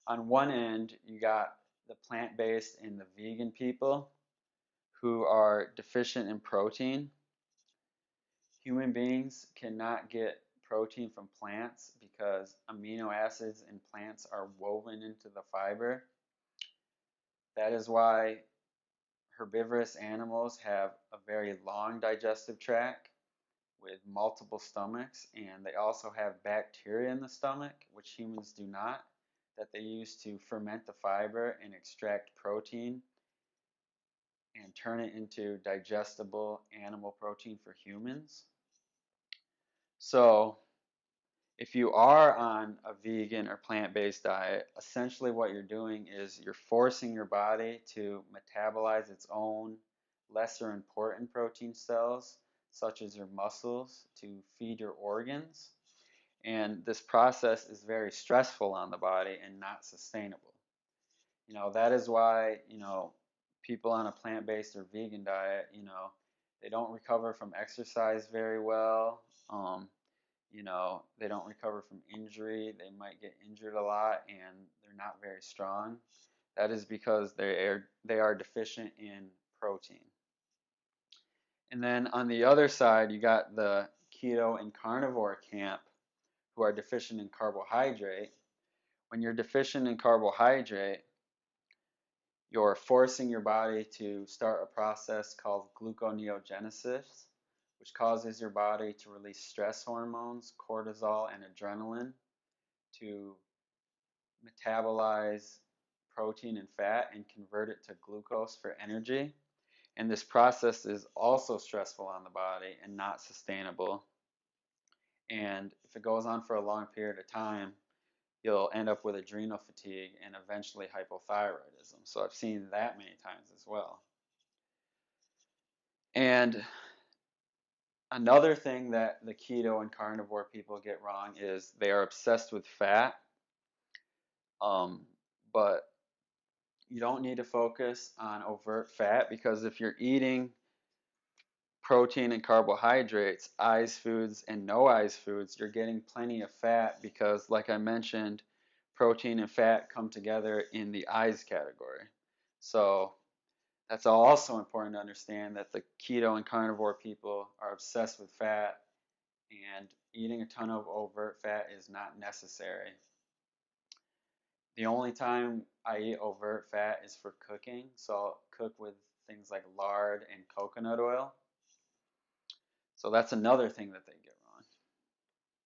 On one end, you got the plant-based and the vegan people who are deficient in protein. Human beings cannot get protein from plants because amino acids in plants are woven into the fiber. That is why herbivorous animals have a very long digestive tract with multiple stomachs, and they also have bacteria in the stomach, which humans do not, that they use to ferment the fiber and extract protein and turn it into digestible animal protein for humans. So, if you are on a vegan or plant-based diet, essentially what you're doing is you're forcing your body to metabolize its own lesser important protein cells, such as your muscles, to feed your organs. And this process is very stressful on the body and not sustainable. That is why, people on a plant-based or vegan diet, they don't recover from exercise very well. They don't recover from injury. They might get injured a lot and they're not very strong. That is because they are deficient in protein. And then on the other side, you got the keto and carnivore camp who are deficient in carbohydrate. When you're deficient in carbohydrate, you're forcing your body to start a process called gluconeogenesis, which causes your body to release stress hormones, cortisol, and adrenaline to metabolize protein and fat and convert it to glucose for energy. And this process is also stressful on the body and not sustainable. And if it goes on for a long period of time, you'll end up with adrenal fatigue and eventually hypothyroidism. So I've seen that many times as well. And another thing that the keto and carnivore people get wrong is they are obsessed with fat. But you don't need to focus on overt fat because if you're eating protein and carbohydrates, eyes foods and no eyes foods, you're getting plenty of fat because, like I mentioned, protein and fat come together in the eyes category. So that's also important to understand that the keto and carnivore people are obsessed with fat, and eating a ton of overt fat is not necessary. The only time I eat overt fat is for cooking, so I'll cook with things like lard and coconut oil. So that's another thing that they get